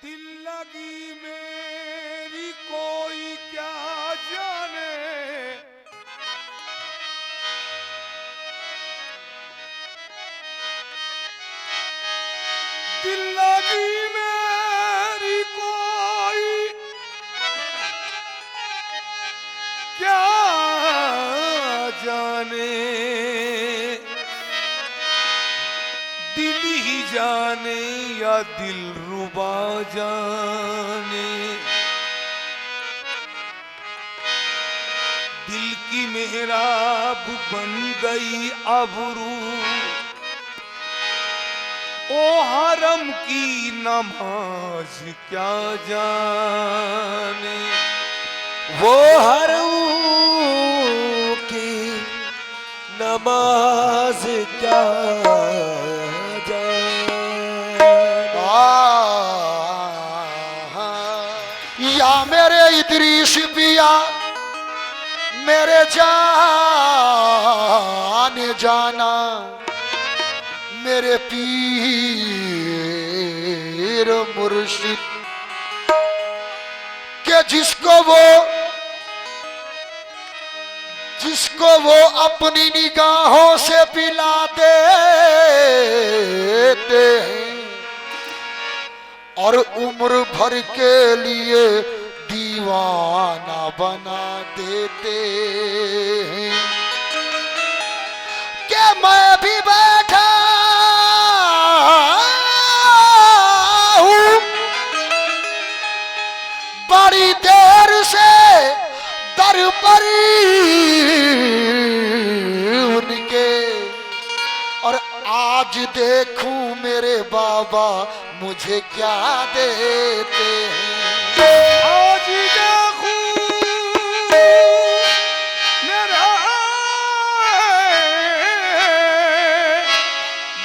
दिल लगी मेरी कोई क्या जाने, दिल लगी मेरी कोई क्या जाने, दिल ही जाने या दिल रुबा जाने। दिल की मेहराब बन गई अबरू, ओ हरम की नमाज क्या जाने। वो हरम की नमाज क्या या मेरे इदरीस पिया मेरे जान जाना, मेरे पीर मुर्शिद के जिसको वो अपनी निगाहों से पिला देते हैं और उम्र भर के लिए दीवाना बना देते हैं। कि मैं भी बैठा हूँ बड़ी देर से दर पर उनके, और आज देखूं मेरे बाबा मुझे क्या देते हैं। आज देखूं मेरा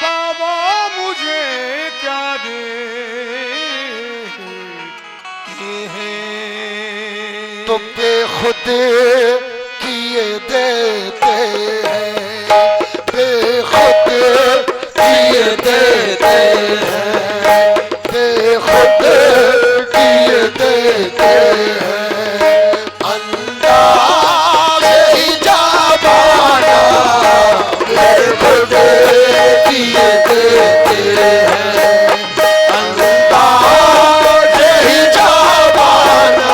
बाबा मुझे क्या देते हैं। तो बेखुद किए देते हैं, बेखुद किए देते हैं, बेखुद किए देते हैं। अंदाज़ ही जाबाना बेखुद किए देते हैं, अंदाज़ ही जाबाना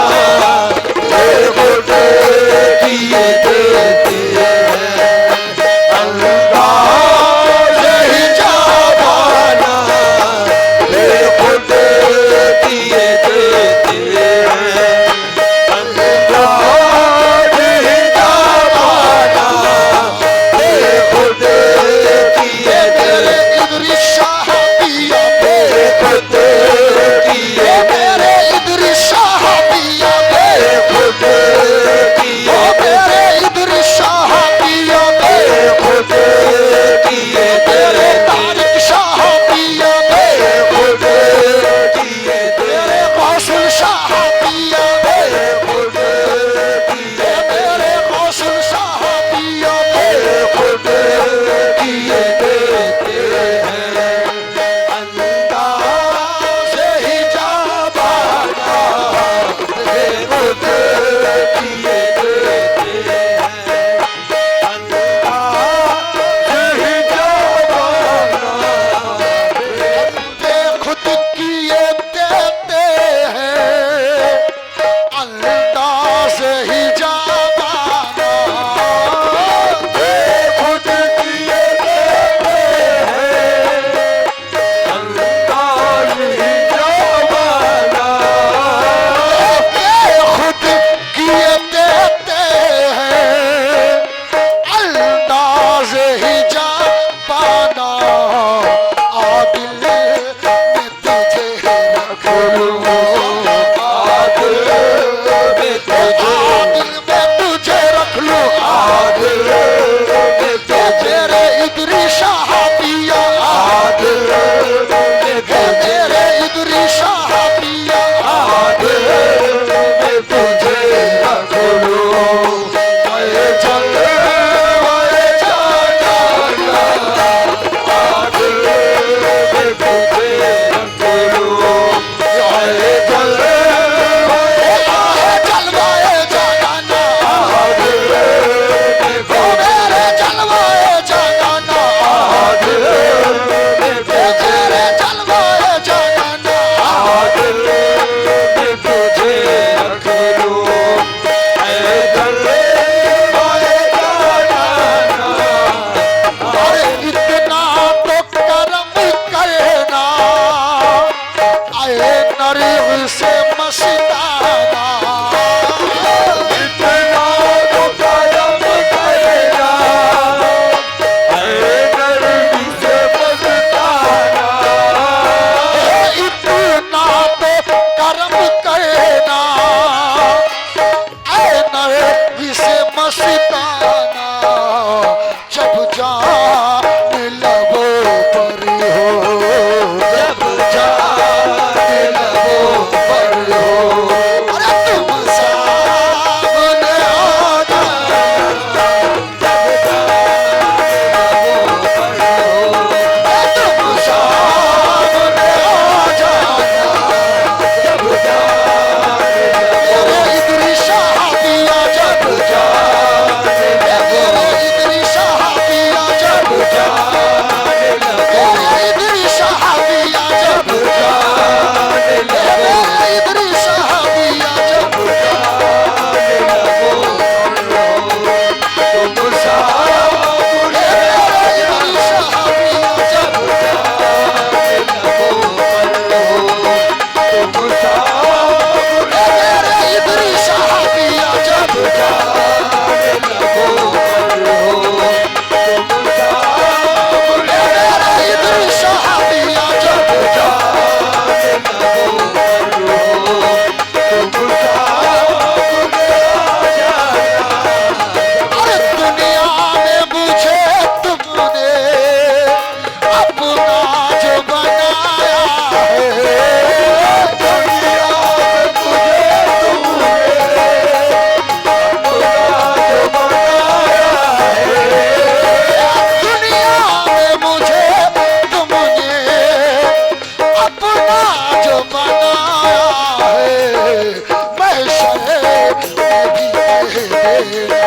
बेखुद किए देते हैं, अंदाज़ ही जाबाना अपना जो बनाया है महशर में भी कह देना,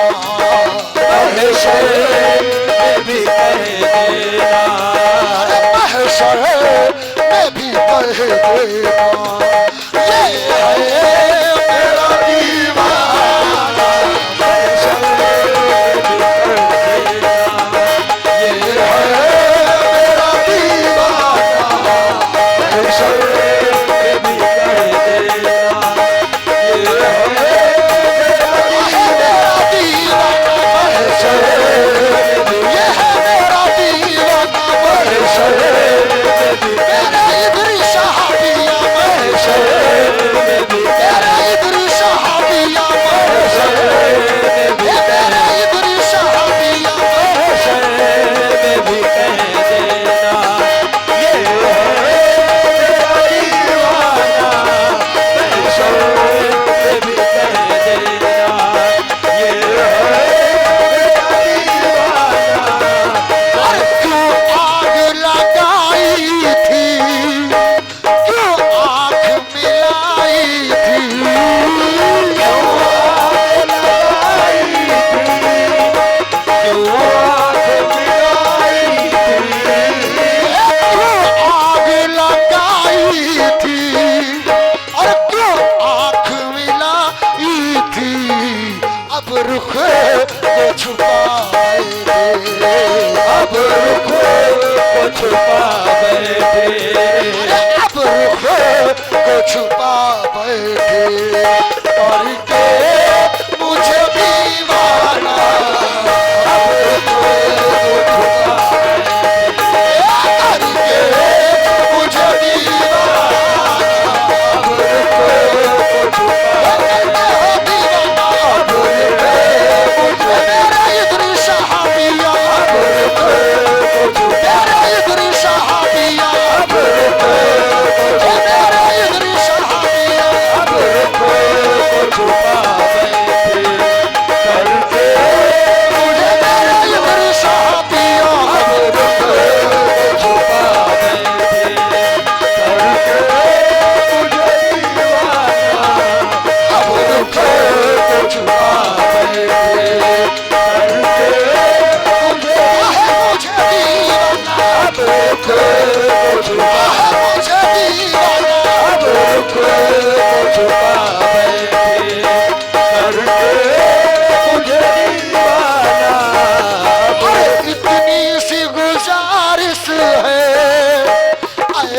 महशर में भी कह देना, महशर में भी कह देना, ये है मेरा दीवाना, महशर में भी कह देना, ये है मेरा दीवाना, महशर में भी कह देना, ये है मेरा दीवाना महशर, ये है मेरा दीवाना महशर, मेरा इधरी सहाबिया महशर, मेरा इधरी सहाबिया महशर, ये मेरा इधरी सहाबिया महशर, में भी कह देना, ये है दीवाना, महशर में भी कह देना, ये है दीवाना। और क्यों आग लगाई थी, क्यों आँख मिलाई थी, क्यों आग लगाई थी, क्यों आग मिलाई थी, क्यों आग लगाई थी, और क्यों आँख मिलाई थी, अब रुख को छुपाए थे, अब रुख को छुपा बैठे, अब रुख को छुपा बैठे, और के मुझे दीवाना, अब रुख को छुपा करके मुझे दीवाना, अब रुख को छुपा दीवाना, अब रुख मेरा इधरी सहाबिया, अब रुख मेरा इधरी सहाबिया, अब रुख मेरा इधरी सहाबिया, अब रुख को छुपा बैठे, करके मुझे मेरा इधरी सहाबिया, अब रुख छुपा बैठे, करके मुझे दीवाना, अब रुख को छुपा बैठे, करके मुझे दीवाना, अब रुख को छुपा, मुझे दीवाना, अब रुख को छुपा बैठे, करके मुझे दीवाना, अरे इतनी सी गुजारिश है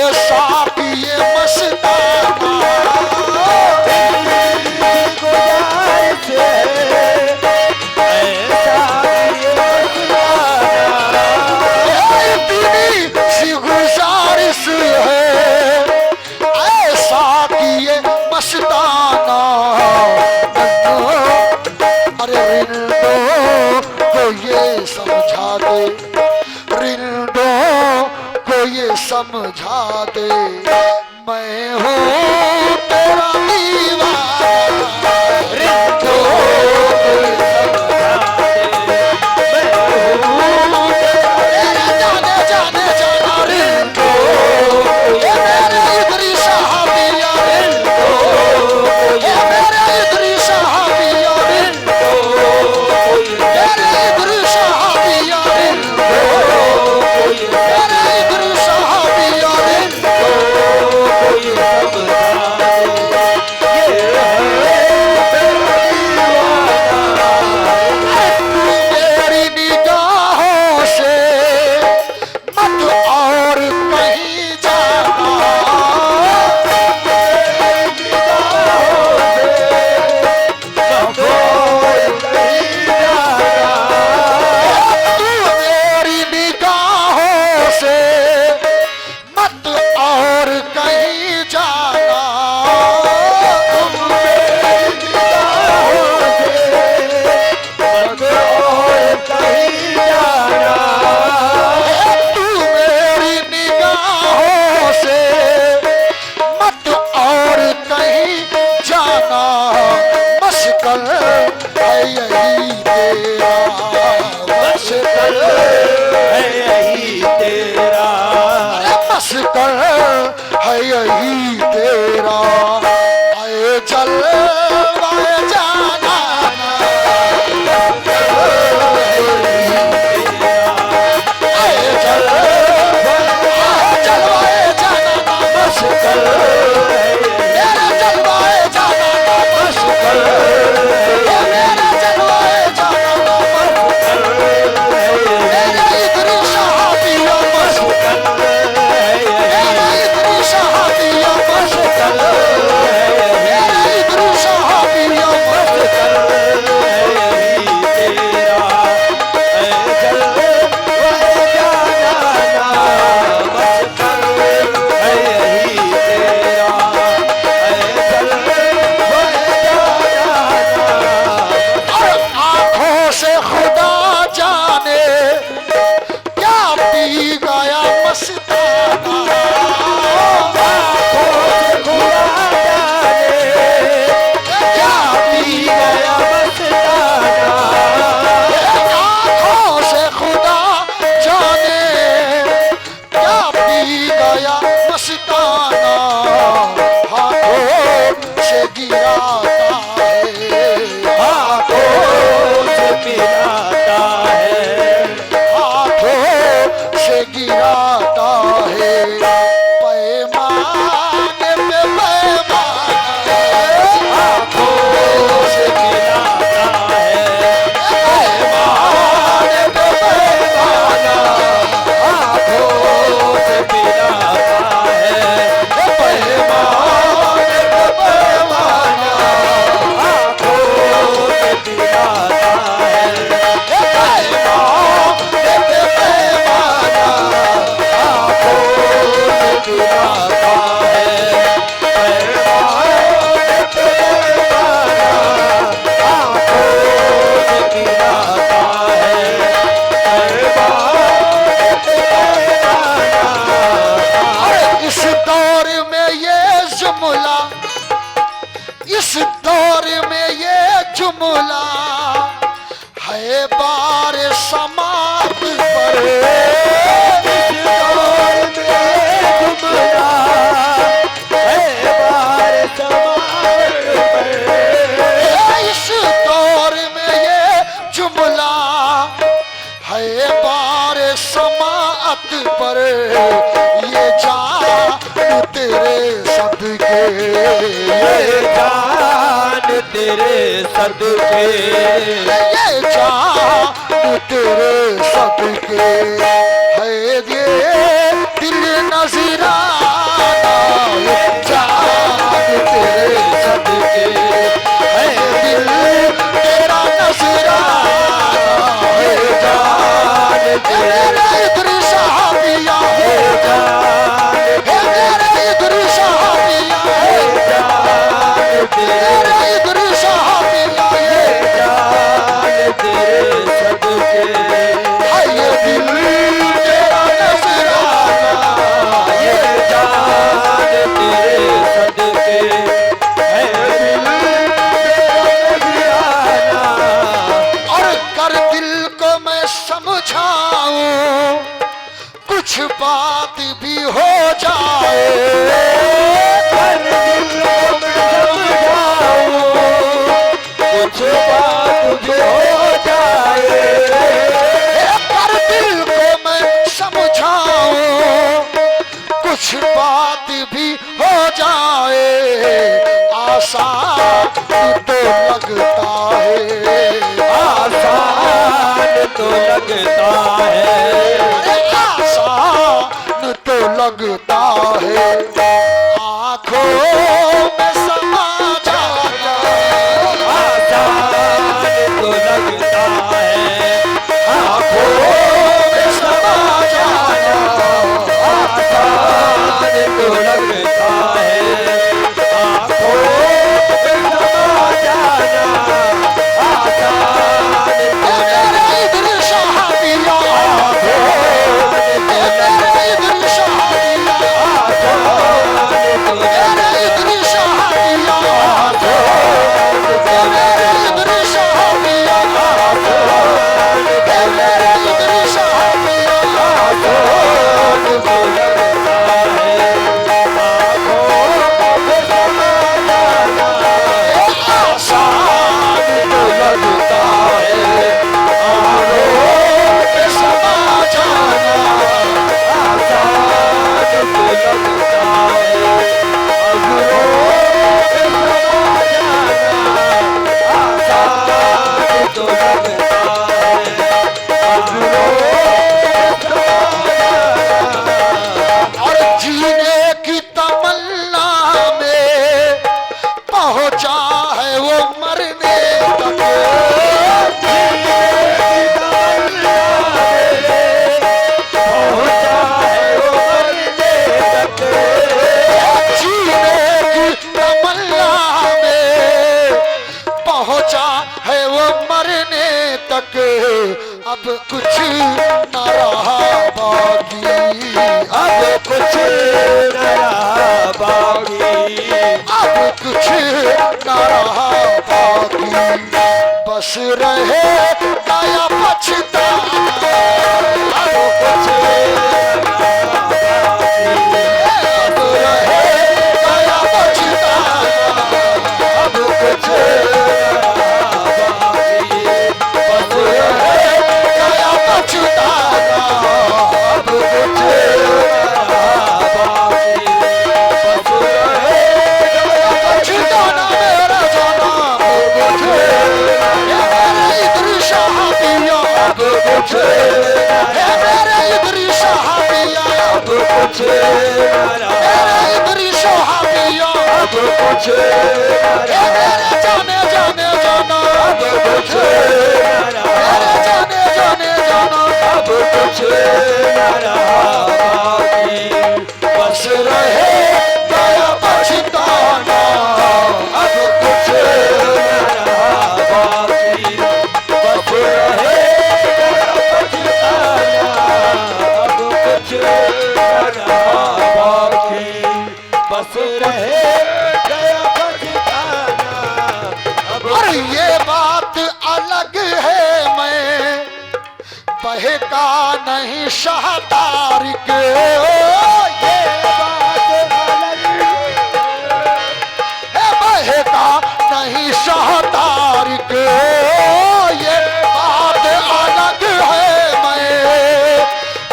ऐसा कि ये मस्ताना, गुजारिश है, ऐसा ये मस्ताना, इतनी सी गुजारिश है ऐसा कि ये मस्ताना, अरे रिंदो को ये समझा दे, रिंदो को ये समझा दे, मैं हूँ तेरा दीवाना, रिंदो तेरा जाने जाने जाना रिंदो, ये मेरे इधरी सहाबिया रिंदो, ये मेरे इधरी सहाबिया रिंदो, मेरे इधरी सहाबिया रिंदो, मेरे इधरी सहाबिया रिंदो, कोई समझा दे, ये है मुश्किल है यही तेरा आए जलवाए जाना आए जलवाए जाना मुश्किल मेरा जलवाए जाना मुश्किल मेरा जलवाए जाना मेरा इतनी शहाबिया मुश्किल मेरा इतनी शहाबिया मुश्किल मेरा इतनी शहाबिया मुश्किल आंखों से खुदा जाने क्या पी गया मस्ताना क्या पी गया आंखों से खुदा जाने क्या पी गया मस्ताना हाथों से गिराता है हाथों से गिराता है पैमाने पे पैमाना हाथों से गिराता है पैमाने पे पैमाना हाथों से गिराता है पैमाने पे पैमाना हाथों से गिराता है इस दौर में ये जुमला इस दौर में ये जुमला है बार समात पर इस दौर में ये जुमला है बार समात पर ये जान तेरे सदके ये जान तेरे सदके ये जान तेरे सदके है ये दिल नजराना ये जान तेरे सदके है दिल तेरा नजराना ये जान तेरा इधर सहाबिया ये जान मेरा इधर सहाबिया मेरा इधर सहाबिया जान तेरे सदके ये दिल तेरा नजराना ये जान तेरे सदके है दिल तेरा नजराना और कर दिल को मैं समझाऊं कुछ बात भी हो जाए कर दिल को मैं समझाऊं कुछ बात भी हो जाए कर दिल को मैं समझाऊं कुछ बात भी हो जाए आसान तो लगता है आसान तो लगता है अरे आसान तो लगता है आंखों में समा जाना आसान तो लगता है आंखों में समा जाना आसान तो लगता है आंखों में समा जाना आसान तो मेरा इधर सहाबिया मेरा इधर सहाबिया अब कुछ न रहा बाकी, अब कुछ न रहा बाकी, अब कुछ न रहा बाकी, बस रहे नया पछताना। अब कुछ न रहा बाकी, अब रहे नया पछताना, अब कुछ न रहा बाकी, अब रहे नया पछताना। अब कुछ न रहा बाकी, बस रहे पछताना मेरा जाना, ये मेरे इधर शहाबिया, अब कुछ न ये मेरे इधर शहाबिया, अब कुछ न रहा, मेरे इधर शहाबिया, अब कुछ न ये रहा, मेरे जाने जाने जाना, अब कुछ न रहा, मेरे जाने जाने जाना, अब कुछ न रहा बाकी, बस रहे नया पछताना। अब कुछ न रहा बाकी, बस रहे पछताना। अब कुछ न रहा बाकी, बस रहे पछताना। अब और ये बात अलग है, मैं बहका नहीं शाह तारिक, ये बात अलग बहका नहीं शाह तारिक, ये बात अलग है, मैं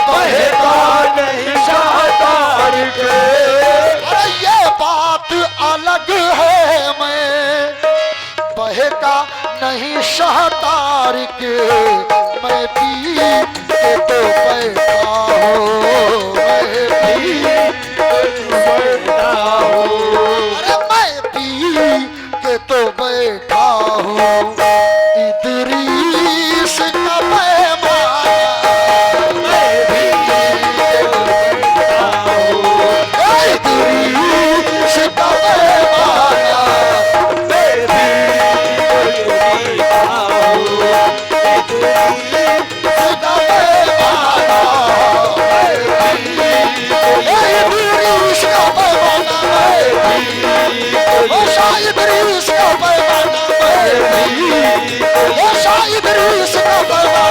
बहका नहीं शाहतारिक, अरे ये बात अलग है, मैं बहका नहीं शाह तारिक, मैं पी के तो बैठा हूँ, मैं पी बैठा हूँ, अरे मैं पी के तो बैठा हूँ, इदरीस का पैमाना, मैं भी बैठा हूँ, इदरीस का पैमाना, मैं भी बैठा हूँ, इदरीस का पैमाना, इदरीस का पैमाना, वो शायद इदरीस का पैमाना,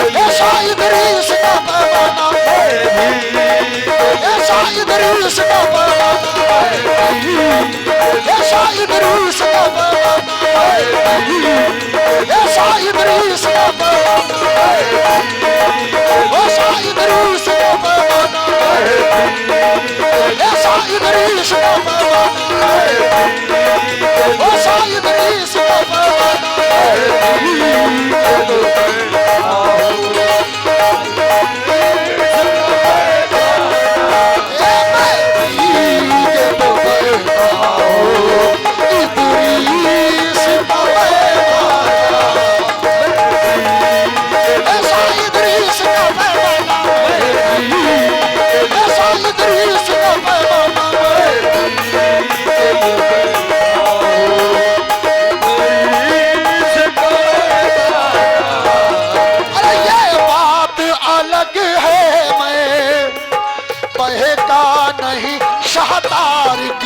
वो शायद इदरीस का पैमाना, वो शायद इदरीस का पैमाना, वो शायद इदरीस का पैमाना, वो शायद इदरीस का पैमाना, वो शायद इदरीस का पैमाना, वो शायद इदरीस का पैमाना, वो शायद इदरीस का पैमाना, वो शायद इदरीस का पैमाना, नहीं शाह तारिक,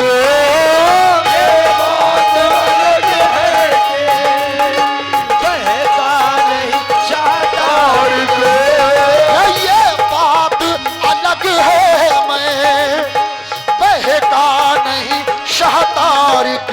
ये बात अलग है, मैं बहका नहीं शाह तारिक,